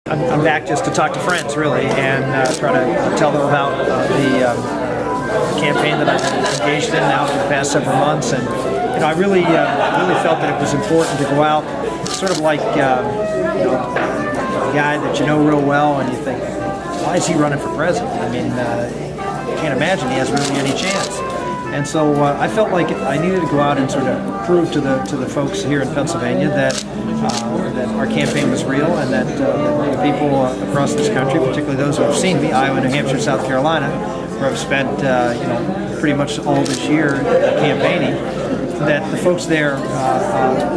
I'm back just to talk to friends, really, and try to tell them about the campaign that I've been engaged in now for the past several months. And I really felt that it was important to go out, sort of like a guy that you know real well, and you think, why is he running for president? I mean, you can't imagine he has really any chance. And so I felt like I needed to go out and sort of prove to the folks here in Pennsylvania that our campaign was real, and that the people across this country, particularly those who have seen me, Iowa, New Hampshire, South Carolina, where I've spent pretty much all this year campaigning, that the folks there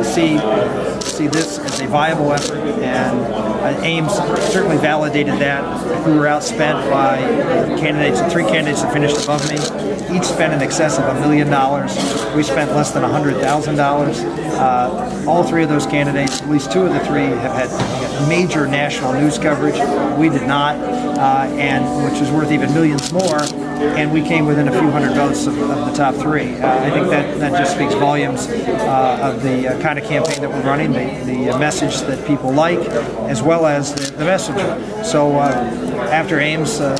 see this as a viable effort, and Ames certainly validated that. We were outspent by candidates, three candidates that finished above me. Each spent in excess of $1 million. We spent less than $100,000. All three of those candidates, at least two of the three, have had major national news coverage. We did not, and which is worth even millions more. And we came within a few hundred votes of the top three. I think that just speaks volumes of the kind of campaign that we're running, the message that people like, as well as the messenger. So after Ames, I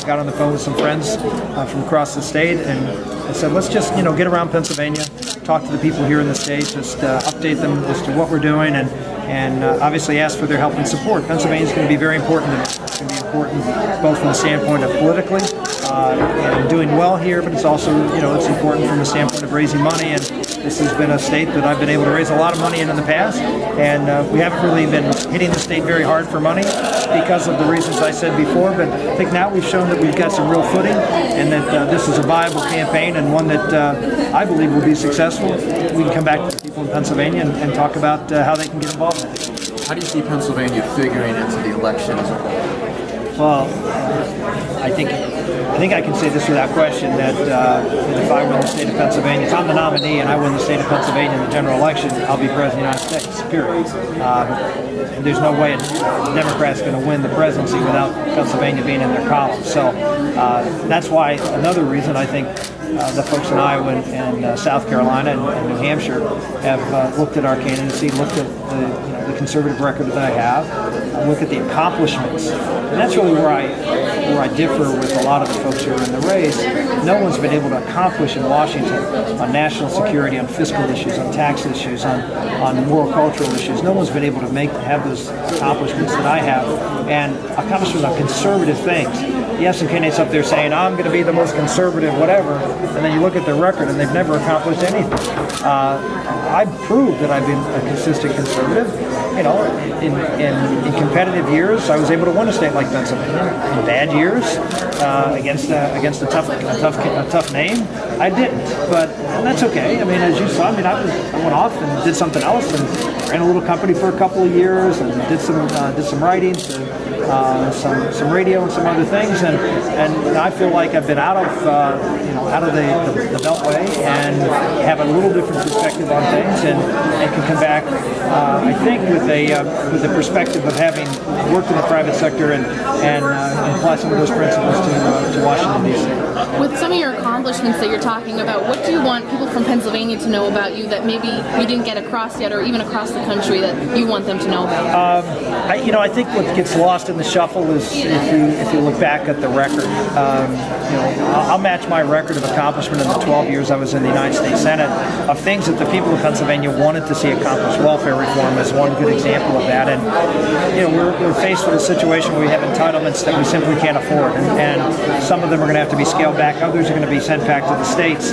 got on the phone with some friends from across the state, and I said, let's just get around Pennsylvania, talk to the people here in the state, just update them as to what we're doing, and obviously ask for their help and support. Pennsylvania is going to be very important to me. It's going to be important both from the standpoint of politically and doing well here, but it's also, it's important from the standpoint of raising money. And this has been a state that I've been able to raise a lot of money in the past, and we haven't really been hitting the state very hard for money because of the reasons I said before. But I think now we've shown that we've got some real footing, and that this is a viable campaign, and one that I believe will be successful. We can come back to the people in Pennsylvania and talk about how they can get involved in it. How do you see Pennsylvania figuring into the election as a whole? Well, I think I can say this without question, that if I win the state of Pennsylvania, if I'm the nominee and I win the state of Pennsylvania in the general election, I'll be president of the United States, period. There's no way a Democrat's going to win the presidency without Pennsylvania being in their column. So that's why, another reason I think the folks in Iowa and South Carolina and New Hampshire have looked at our candidacy, looked at the conservative record that I have, look at the accomplishments. And that's really where I differ with a lot of the folks who are in the race. No one's been able to accomplish in Washington on national security, on fiscal issues, on tax issues, on moral cultural issues. No one's been able to have those accomplishments that I have, and accomplishments on conservative things. You have some candidates up there saying, I'm going to be the most conservative, whatever, and then you look at their record and they've never accomplished anything. I proved that I've been a consistent conservative. In competitive years, I was able to win a state like Pennsylvania. In bad years, against a tough name, I didn't. But that's okay. I mean, as you saw, I went off and did something else, and ran a little company for a couple of years, and did some writing, some radio, and some other things. And I feel like I've been out of the Beltway, and have a little different perspective on things, and can come back, I think, with the perspective of having worked in the private sector and apply some of those principles to Washington, D.C. With some of your accomplishments that you're talking about, what do you want people from Pennsylvania to know about you that maybe you didn't get across yet, or even across the country, that you want them to know about? I think what gets lost in the shuffle is if you look back at the record. I'll match my record of accomplishment in the 12 years I was in the United States Senate of things that the people of Pennsylvania wanted to see accomplished. Welfare reform is one good example of that, and we're faced with a situation where we have entitlements that we simply can't afford, and some of them are going to have to be scaled back. Others are going to be sent back to the states.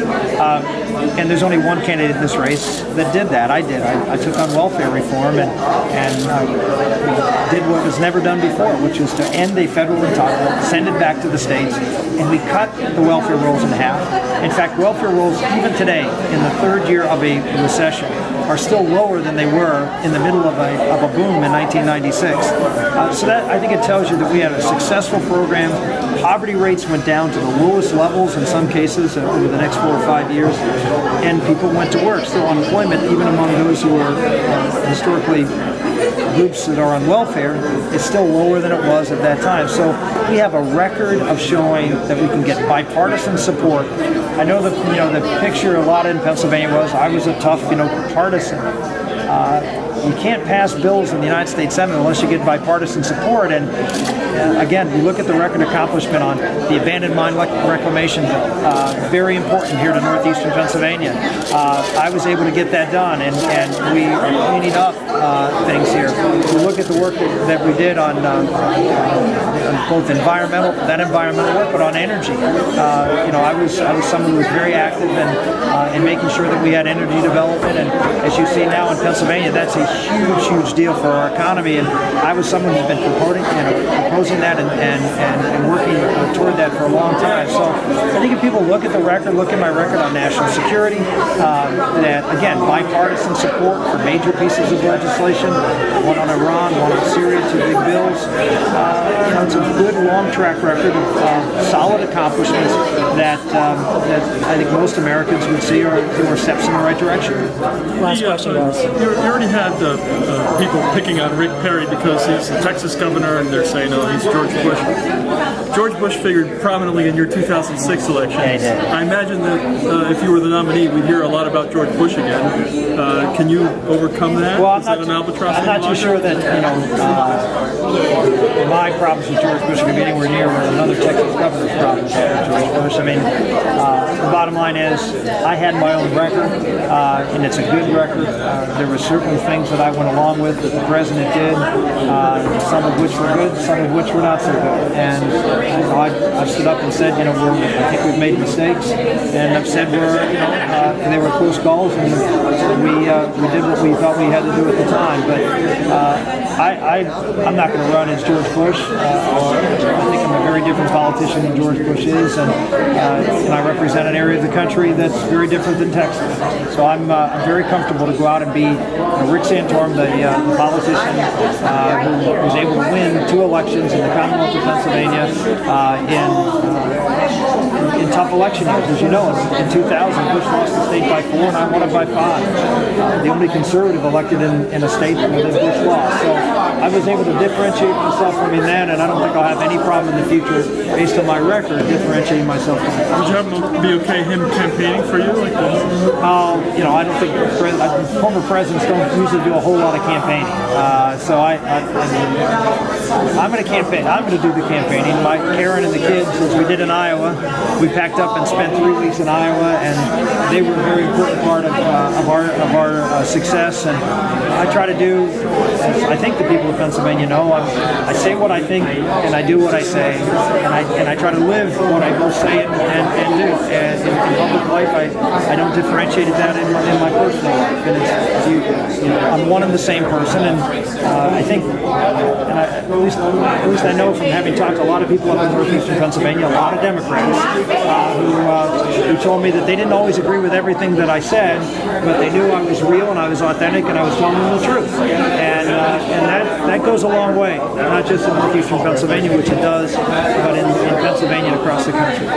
And there's only one candidate in this race that did that. I did. I took on welfare reform and did what was never done before, which was to end a federal entitlement, send it back to the states, and we cut the welfare rolls in half. In fact, welfare rolls, even today, in the third year of a recession, are still lower than they were in the middle of a boom in 1996. So that, I think it tells you that we had a successful program. Poverty rates went down to the lowest levels in some cases over the next 4 or 5 years, and people went to work. Still, unemployment, even among those who are historically groups that are on welfare, is still lower than it was at that time. So we have a record of showing that we can get bipartisan support. I know that the picture a lot in Pennsylvania was I was a tough partisan. you can't pass bills in the United States Senate unless you get bipartisan support. And again, we look at the record accomplishment on the abandoned mine reclamation bill. Very important here to northeastern Pennsylvania. I was able to get that done, and we are cleaning up things here. We look at the work that we did on both environmental work, but on energy. I was someone who was very active in making sure that we had energy development, and as you see now in Pennsylvania, that's a huge deal for our economy. And I was someone who's been proposing that and working toward that for a long time. So I think if people look at the record, look at my record on national security, that again, bipartisan support for major pieces of legislation, one on Iran, one on Syria, 2 big bills. It's a good long track record of solid accomplishments that I think most Americans would see are steps in the right direction. Last question, guys. You already had people picking on Rick Perry because he's the Texas governor, and they're saying, oh, he's George Bush. George Bush figured prominently in your 2006 election. Yeah, he did. I imagine that if you were the nominee, we'd hear a lot about George Bush again. Can you overcome that? Well, Is that an albatross? I'm not too sure that my problems with George Bush are going to be anywhere near where another Texas governor's problems are with George Bush. I mean, the bottom line is I had my own record, and it's a good record. There were certainly things that I went along with that the president did, some of which were good, some of which were not so good. And I've stood up and said, I think we've made mistakes, and I've said they were close calls, and we did what we thought we had to do at the time. But I'm not going to run as George Bush. I think I'm a very different politician than George Bush is, and I represent an area of the country that's very different than Texas. So I'm very comfortable to go out and be Rick Santorum, the politician who was able to win 2 elections in the Commonwealth of Pennsylvania in tough election years. As you know, in 2000, Bush lost the state by 4, and I won it by 5. The only conservative elected in a state that Bush lost. So I was able to differentiate myself from him then, and I don't think I'll have any problem in the future, based on my record, differentiating myself from him. Would you happen to be okay him campaigning for you like this? I don't think former presidents don't usually do a whole lot of campaigning. So I'm going to campaign. I'm going to do the campaigning. Like Karen and the kids, as we did in Iowa, we packed up and spent 3 weeks in Iowa, and they were a very important part of our success. And I try to do, as I think the people of Pennsylvania know, I say what I think and I do what I say, and I try to live what I both say and do. And in public life, I don't differentiate that in my personal life. And I'm one and the same person, and I think, at least I know from having talked to a lot of people up in northeastern Pennsylvania, a lot of Democrats who told me that they didn't always agree with everything that I said, but they knew I was real and I was authentic and I was telling them the truth. And that goes a long way, not just in northeastern Pennsylvania, which it does, but in Pennsylvania and across the country.